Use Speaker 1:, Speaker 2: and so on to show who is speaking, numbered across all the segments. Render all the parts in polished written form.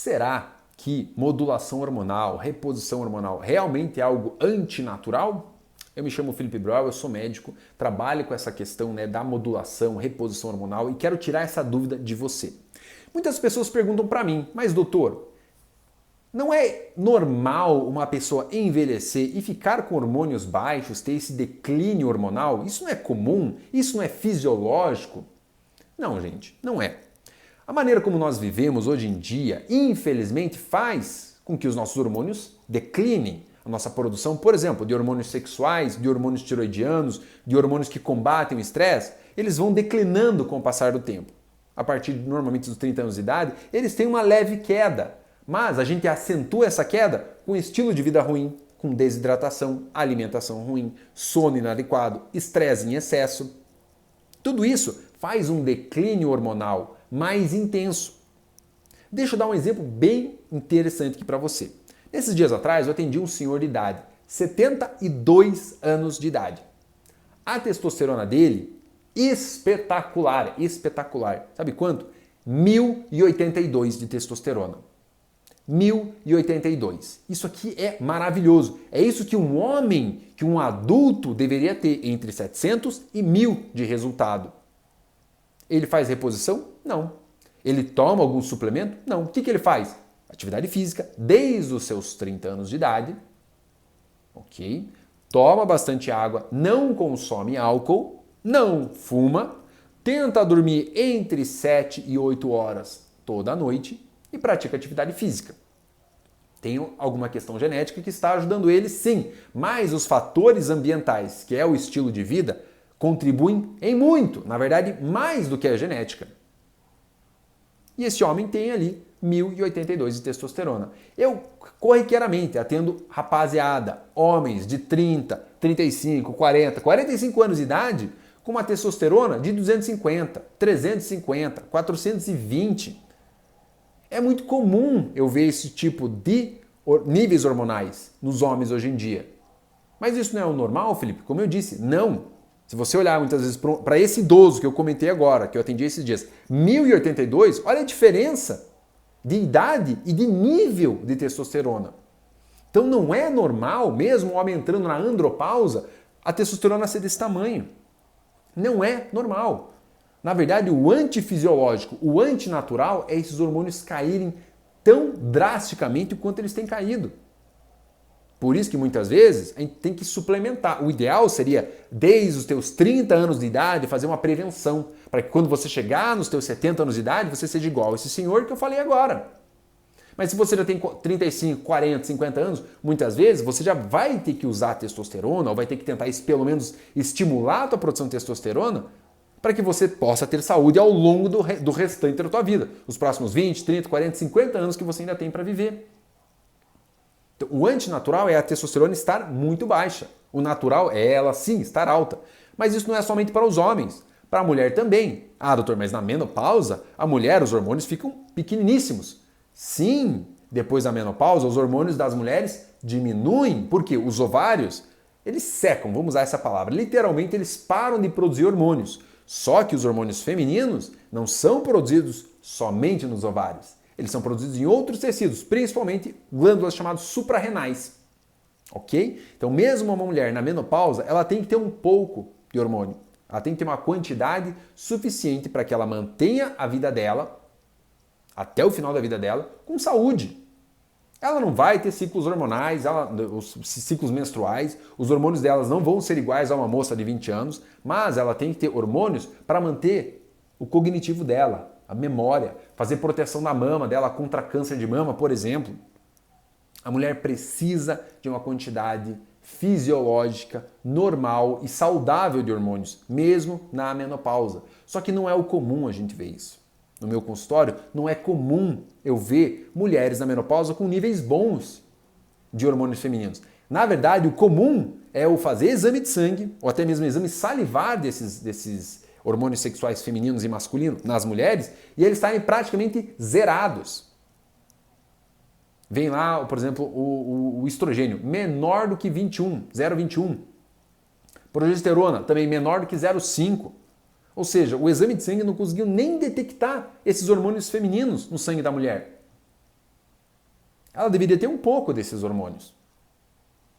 Speaker 1: Será que modulação hormonal, reposição hormonal realmente é algo antinatural? Eu me chamo Felipe Broel, eu sou médico, trabalho com essa questão da modulação, reposição hormonal e quero tirar essa dúvida de você. Muitas pessoas perguntam para mim, mas doutor, não é normal uma pessoa envelhecer e ficar com hormônios baixos, ter esse declínio hormonal? Isso não é comum? Isso não é fisiológico? Não, gente, não é. A maneira como nós vivemos hoje em dia, infelizmente, faz com que os nossos hormônios declinem. A nossa produção, por exemplo, de hormônios sexuais, de hormônios tiroidianos, de hormônios que combatem o estresse, eles vão declinando com o passar do tempo. A partir, normalmente, dos 30 anos de idade, eles têm uma leve queda. Mas a gente acentua essa queda com estilo de vida ruim, com desidratação, alimentação ruim, sono inadequado, estresse em excesso. Tudo isso faz um declínio hormonal mais intenso. Deixa eu dar um exemplo bem interessante aqui para você. Nesses dias atrás eu atendi um senhor de idade, 72 anos de idade. A testosterona dele, espetacular, espetacular. Sabe quanto? 1082 de testosterona. 1082. Isso aqui é maravilhoso. É isso que um homem, que um adulto deveria ter entre 700 e 1000 de resultado. Ele faz reposição? Não. Ele toma algum suplemento? Não. O que ele faz? Atividade física desde os seus 30 anos de idade. Ok? Toma bastante água, não consome álcool, não fuma, tenta dormir entre 7 e 8 horas toda noite e pratica atividade física. Tem alguma questão genética que está ajudando ele, sim, mas os fatores ambientais, que é o estilo de vida, contribuem em muito, na verdade, mais do que a genética. E esse homem tem ali 1082 de testosterona. Eu, corriqueiramente, atendo rapaziada, homens de 30, 35, 40, 45 anos de idade, com uma testosterona de 250, 350, 420. É muito comum eu ver esse tipo de níveis hormonais nos homens hoje em dia. Mas isso não é o normal, Felipe? Como eu disse, não. Se você olhar muitas vezes para esse idoso que eu comentei agora, que eu atendi esses dias, 1082, olha a diferença de idade e de nível de testosterona. Então não é normal, mesmo o homem entrando na andropausa, a testosterona ser desse tamanho. Não é normal. Na verdade, o antifisiológico, o antinatural é esses hormônios caírem tão drasticamente quanto eles têm caído. Por isso que muitas vezes a gente tem que suplementar. O ideal seria, desde os teus 30 anos de idade, fazer uma prevenção, para que quando você chegar nos teus 70 anos de idade, você seja igual a esse senhor que eu falei agora. Mas se você já tem 35, 40, 50 anos, muitas vezes você já vai ter que usar testosterona, ou vai ter que tentar pelo menos estimular a tua produção de testosterona, para que você possa ter saúde ao longo do restante da tua vida. Os próximos 20, 30, 40, 50 anos que você ainda tem para viver. Então, o antinatural é a testosterona estar muito baixa. O natural é ela, sim, estar alta. Mas isso não é somente para os homens. Para a mulher também. Ah, doutor, mas na menopausa, a mulher, os hormônios ficam pequeniníssimos. Sim, depois da menopausa, os hormônios das mulheres diminuem, porque os ovários, eles secam, vamos usar essa palavra. Literalmente, eles param de produzir hormônios. Só que os hormônios femininos não são produzidos somente nos ovários. Eles são produzidos em outros tecidos, principalmente glândulas chamadas suprarrenais. Ok? Então, mesmo uma mulher na menopausa, ela tem que ter um pouco de hormônio. Ela tem que ter uma quantidade suficiente para que ela mantenha a vida dela, até o final da vida dela, com saúde. Ela não vai ter ciclos hormonais, os ciclos menstruais, os hormônios delas não vão ser iguais a uma moça de 20 anos, mas ela tem que ter hormônios para manter o cognitivo dela, a memória, fazer proteção da mama dela contra câncer de mama, por exemplo. A mulher precisa de uma quantidade fisiológica, normal e saudável de hormônios, mesmo na menopausa. Só que não é o comum a gente ver isso. No meu consultório, não é comum eu ver mulheres na menopausa com níveis bons de hormônios femininos. Na verdade, o comum é eu fazer exame de sangue, ou até mesmo exame salivar desses hormônios sexuais femininos e masculinos nas mulheres, e eles estarem praticamente zerados. Vem lá, por exemplo, o estrogênio, menor do que 21, 0,21. Progesterona, também menor do que 0,5. Ou seja, o exame de sangue não conseguiu nem detectar esses hormônios femininos no sangue da mulher. ela deveria ter um pouco desses hormônios,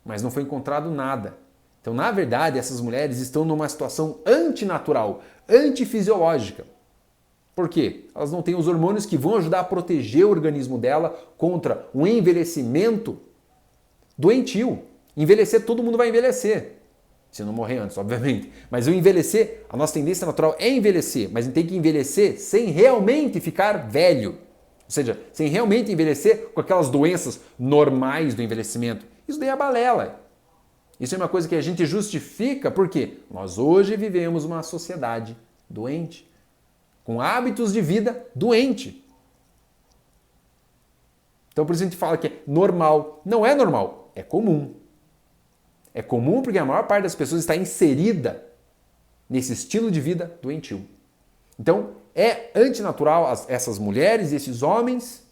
Speaker 1: mas não foi encontrado nada. Então, na verdade, essas mulheres estão numa situação antinatural, antifisiológica. Por quê? Elas não têm os hormônios que vão ajudar a proteger o organismo dela contra um envelhecimento doentio. Envelhecer, todo mundo vai envelhecer. Se não morrer antes, obviamente. Mas o envelhecer, a nossa tendência natural é envelhecer, mas a gente tem que envelhecer sem realmente ficar velho. Ou seja, sem realmente envelhecer com aquelas doenças normais do envelhecimento. Isso daí é balela. Isso é uma coisa que a gente justifica porque nós hoje vivemos uma sociedade doente, com hábitos de vida doente. Então por isso a gente fala que é normal. Não é normal, é comum. É comum porque a maior parte das pessoas está inserida nesse estilo de vida doentio. Então é antinatural essas mulheres e esses homens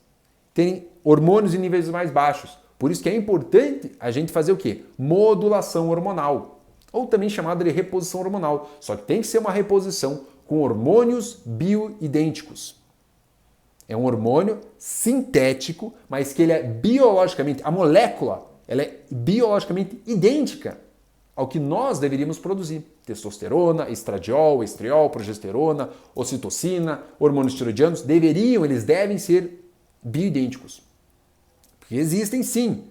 Speaker 1: terem hormônios em níveis mais baixos. Por isso que é importante a gente fazer o quê? Modulação hormonal, ou também chamada de reposição hormonal. Só que tem que ser uma reposição com hormônios bioidênticos. É um hormônio sintético, mas que ele é biologicamente, a molécula, ela é biologicamente idêntica ao que nós deveríamos produzir. Testosterona, estradiol, estriol, progesterona, ocitocina, hormônios tiroidianos, eles devem ser bioidênticos. Porque existem sim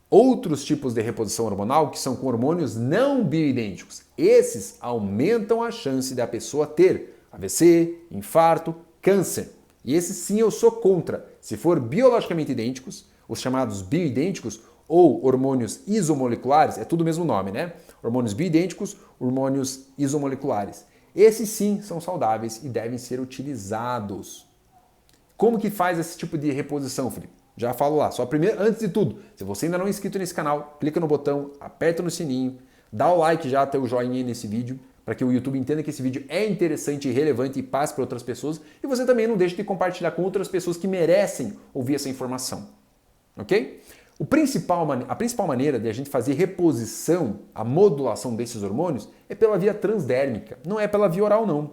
Speaker 1: outros tipos de reposição hormonal que são com hormônios não bioidênticos. Esses aumentam a chance da pessoa ter AVC, infarto, câncer. E esses sim eu sou contra. Se for biologicamente idênticos, os chamados bioidênticos ou hormônios isomoleculares, é tudo o mesmo nome, né? Hormônios bioidênticos, hormônios isomoleculares. Esses sim são saudáveis e devem ser utilizados. Como que faz esse tipo de reposição, Felipe? Já falo lá. Só primeiro, antes de tudo, se você ainda não é inscrito nesse canal, clica no botão, aperta no sininho, dá o like já, até o joinha nesse vídeo, para que o YouTube entenda que esse vídeo é interessante e relevante e passe para outras pessoas. E você também não deixe de compartilhar com outras pessoas que merecem ouvir essa informação. Ok? A principal maneira de a gente fazer reposição, a modulação desses hormônios, é pela via transdérmica, não é pela via oral não.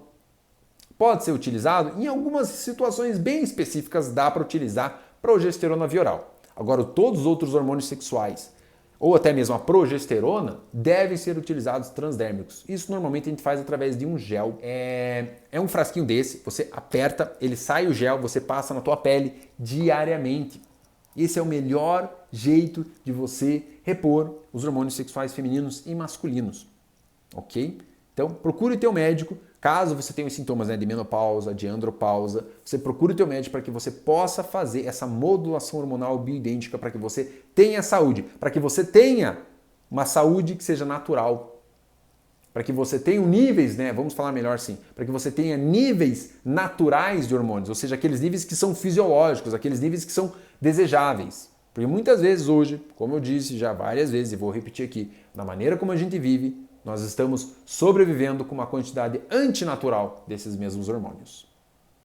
Speaker 1: Pode ser utilizado em algumas situações bem específicas, dá para utilizar progesterona via oral. Agora, todos os outros hormônios sexuais, ou até mesmo a progesterona, devem ser utilizados transdérmicos. Isso normalmente a gente faz através de um gel. É um frasquinho desse, você aperta, ele sai o gel, você passa na tua pele diariamente. Esse é o melhor jeito de você repor os hormônios sexuais femininos e masculinos. Ok? Então, procure o teu médico. Caso você tenha os sintomas de menopausa, de andropausa, você procure o teu médico para que você possa fazer essa modulação hormonal bioidêntica para que você tenha saúde, para que você tenha uma saúde que seja natural, para que você tenha níveis, vamos falar melhor assim, para que você tenha níveis naturais de hormônios, ou seja, aqueles níveis que são fisiológicos, aqueles níveis que são desejáveis. Porque muitas vezes hoje, como eu disse já várias vezes e vou repetir aqui, na maneira como a gente vive, nós estamos sobrevivendo com uma quantidade antinatural desses mesmos hormônios.